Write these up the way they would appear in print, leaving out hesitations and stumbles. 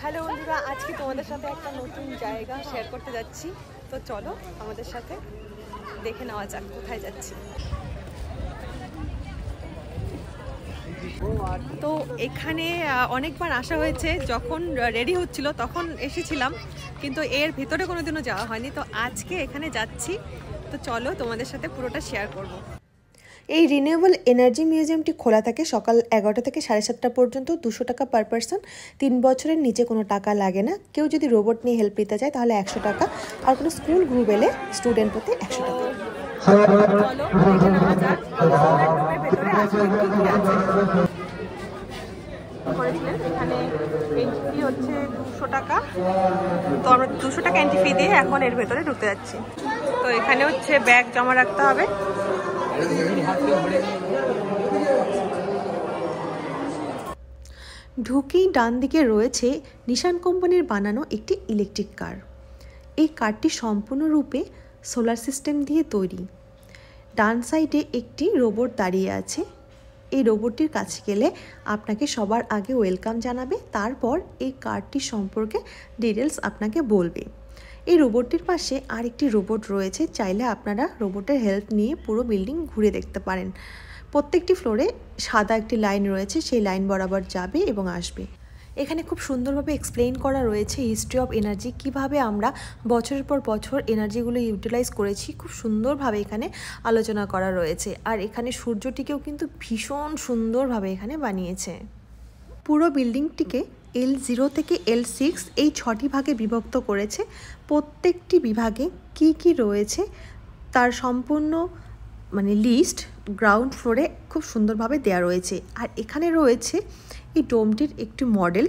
Hello বন্ধুরা, আজকে তোমাদের সাথে একটা নতুন জায়গা শেয়ার করতে যাচ্ছি। তো চলো আমাদের সাথে দেখে নেওয়া যাক কোথায় যাচ্ছি। তো এখানে অনেকবার আসা হয়েছে, যখন রেডি হচ্ছিল তখন এসেছিলাম, কিন্তু এর ভিতরে কোনোদিনও যাওয়া হয়নি। তো আজকে এখানে যাচ্ছি, তো চলো তোমাদের সাথে পুরোটা শেয়ার করব। এই রিনিউয়েবল এনার্জি মিউজিয়ামটি খোলা থাকে সকাল 11টা থেকে 7:30 পর্যন্ত। 200 টাকা পার পারসন। 3 বছরের নিচে কোনো টাকা লাগে না। কেউ যদি রোবট নিয়ে হেল্প নিতে চায় তাহলে 100 টাকা, আর কোনো স্কুল গ্রুপ এলে স্টুডেন্ট প্রতি 100 টাকা। চলো দেখে নেওয়া যাক ভেতরে আসলে কি কি আছে। করেছিলেন এখানে এন্ট্রি ফি হচ্ছে 200 টাকা। তো আমরা 200 টাকা এন্ট্রি ফি দিয়ে এখন এর ভেতরে ঢুকতে যাচ্ছি। তো এখানে হচ্ছে ব্যাগ জমা রাখতে হবে। ঢুকেই ডান দিকে রয়েছে নিশান কোম্পানির বানানো একটি ইলেকট্রিক কার। এই কারটি সম্পূর্ণরূপে সোলার সিস্টেম দিয়ে তৈরি। ডান সাইডে একটি রোবট দাঁড়িয়ে আছে। এই রোবটটির কাছে গেলে আপনাকে সবার আগে ওয়েলকাম জানাবে, তারপর এই কারটি সম্পর্কে ডিটেলস আপনাকে বলবে। এই রোবটটির পাশে আরেকটি রোবট রয়েছে, চাইলে আপনারা রোবটের হেল্প নিয়ে পুরো বিল্ডিং ঘুরে দেখতে পারেন। প্রত্যেকটি ফ্লোরে সাদা একটি লাইন রয়েছে, সেই লাইন বরাবর যাবে এবং আসবে। এখানে খুব সুন্দরভাবে এক্সপ্লেইন করা রয়েছে হিস্ট্রি অফ এনার্জি, কিভাবে আমরা বছরের পর বছর এনার্জিগুলো ইউটিলাইজ করেছি। খুব সুন্দরভাবে এখানে আলোচনা করা রয়েছে। আর এখানে সূর্যটিকেও কিন্তু ভীষণ সুন্দরভাবে এখানে বানিয়েছে। পুরো বিল্ডিংটিকে L0 থেকে L6 এই 6টি ভাগে বিভক্ত করেছে। প্রত্যেকটি বিভাগে কি কি রয়েছে তার সম্পূর্ণ লিস্ট গ্রাউন্ড ফ্লোরে খুব সুন্দরভাবে দেওয়া রয়েছে। আর এখানে রয়েছে এই ডোমটির একটি মডেল,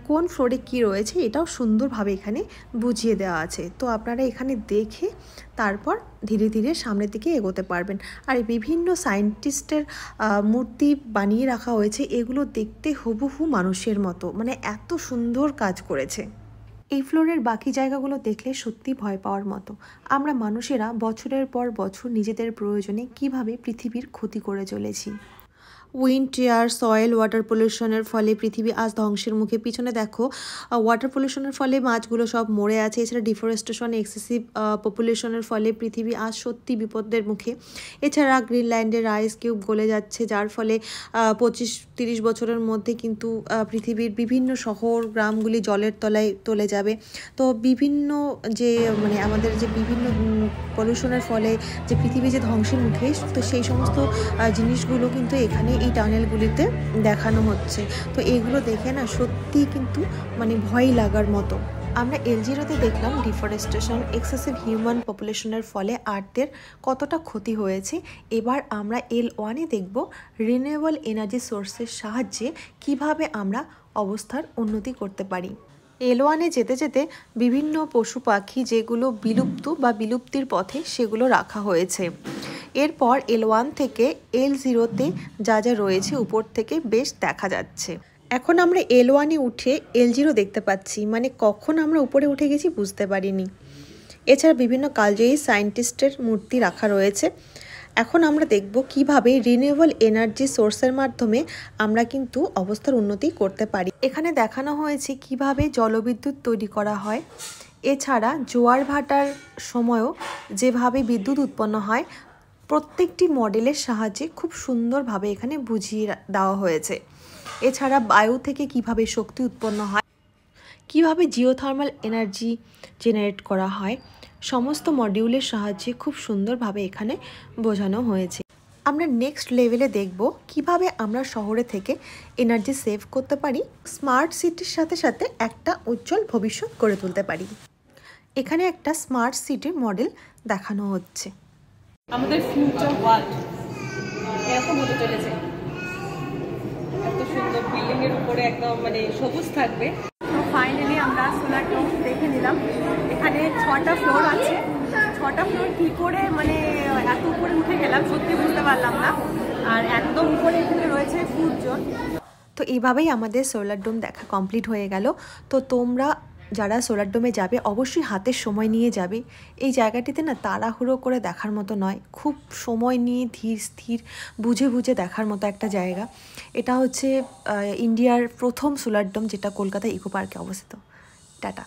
কোন ফ্লোরে কি রয়েছে এটাও সুন্দরভাবে এখানে বুঝিয়ে দেওয়া আছে। তো আপনারা এখানে দেখে তারপর ধীরে ধীরে সামনের দিকে এগোতে পারবেন। আর বিভিন্ন সায়েন্টিস্টের মূর্তি বানিয়ে রাখা হয়েছে, এগুলো দেখতে হুবহু মানুষের মতো, এত সুন্দর কাজ করেছে। এই ফ্লোরের বাকি জায়গাগুলো দেখলে সত্যি ভয় পাওয়ার মতো। আমরা মানুষেরা বছরের পর বছর নিজেদের প্রয়োজনে কিভাবে পৃথিবীর ক্ষতি করে চলেছি। উইন্ড, এয়ার, সয়েল, ওয়াটার পলিউশনের ফলে পৃথিবী আজ ধ্বংসের মুখে। পিছনে দেখো, ওয়াটার পলিউশনের ফলে মাছগুলো সব মরে আছে। এছাড়া ডিফরেস্টেশন, এক্সেসিভ পপুলেশনের ফলে পৃথিবী আজ সত্যি বিপদের মুখে। এছাড়া গ্রিনল্যান্ডের আইস কিউব গলে যাচ্ছে, যার ফলে 25-30 বছরের মধ্যে কিন্তু পৃথিবীর বিভিন্ন শহর গ্রামগুলি জলের তলায় চলে যাবে। তো বিভিন্ন যে আমাদের যে বিভিন্ন পলিউশনের ফলে যে পৃথিবী যে ধ্বংসের মুখে, তো সেই সমস্ত জিনিসগুলো কিন্তু এখানে এই টানেলগুলিতে দেখানো হচ্ছে। তো এগুলো দেখে না সত্যি কিন্তু ভয় লাগার মতো। আমরা L0-তে দেখলাম ডিফরেস্টেশন, এক্সেসিভ হিউম্যান পপুলেশনের ফলে আর্থের কতটা ক্ষতি হয়েছে। এবার আমরা L1-এ দেখব রিনিউয়েবল এনার্জি সোর্সের সাহায্যে কিভাবে আমরা অবস্থার উন্নতি করতে পারি। L1-এ যেতে যেতে বিভিন্ন পশু পাখি যেগুলো বিলুপ্ত বা বিলুপ্তির পথে সেগুলো রাখা হয়েছে। এরপর L1 থেকে L0-তে যা যা রয়েছে উপর থেকে বেশ দেখা যাচ্ছে। এখন আমরা L1-এ উঠে L0 দেখতে পাচ্ছি, কখন আমরা উপরে উঠে গেছি বুঝতে পারিনি। এছাড়া বিভিন্ন কালজয়ী সায়েন্টিস্টের মূর্তি রাখা রয়েছে। এখন আমরা দেখব কিভাবে রিনিউয়েবল এনার্জি সোর্সের মাধ্যমে আমরা কিন্তু অবস্থার উন্নতি করতে পারি। এখানে দেখানো হয়েছে কিভাবে জলবিদ্যুৎ তৈরি করা হয়। এছাড়া জোয়ার ভাটার সময়ও যেভাবে বিদ্যুৎ উৎপন্ন হয়, প্রত্যেকটি মডেলের সাহায্যে খুব সুন্দরভাবে এখানে বুঝিয়ে দেওয়া হয়েছে। এছাড়া বায়ু থেকে কিভাবে শক্তি উৎপন্ন হয়, কিভাবে জিওথার্মাল এনার্জি জেনারেট করা হয়, সমস্ত মডিউলের সাহায্যে খুব সুন্দরভাবে এখানে বোঝানো হয়েছে। আমরা নেক্সট লেভেলে দেখব কিভাবে আমরা শহরে থেকে এনার্জি সেভ করতে পারি, স্মার্ট সিটির সাথে সাথে একটা উজ্জ্বল ভবিষ্যৎ গড়ে তুলতে পারি। এখানে একটা স্মার্ট সিটির মডেল দেখানো হচ্ছে। আমাদের ফিউচার ওয়ার্ল্ড এরকম হতে চলেছে। এত সুন্দর বিল্ডিং এর উপরে একদম সবুজ থাকবে। তো ফাইনালি আমরা সোলার ডোম দেখে নিলাম। এখানে 6টা ফ্লোর আছে। 6টা ফ্লোর কী করে এত উপরে উঠে গেলাম সত্যি বুঝতে পারলাম না। আর একদম উপরে এখানে রয়েছে ফুড জোন। তো এইভাবেই আমাদের সোলার ডোম দেখা কমপ্লিট হয়ে গেল। তো তোমরা যারা সোলার ডোমে যাবে অবশ্যই হাতের সময় নিয়ে যাবে। এই জায়গাটিতে না তাড়াহুড়ো করে দেখার মতো নয়, খুব সময় নিয়ে ধীর স্থির বুঝে বুঝে দেখার মতো একটা জায়গা। এটা হচ্ছে ইন্ডিয়ার প্রথম সোলার ডোম, যেটা কলকাতা ইকো পার্কে অবস্থিত। টাটা।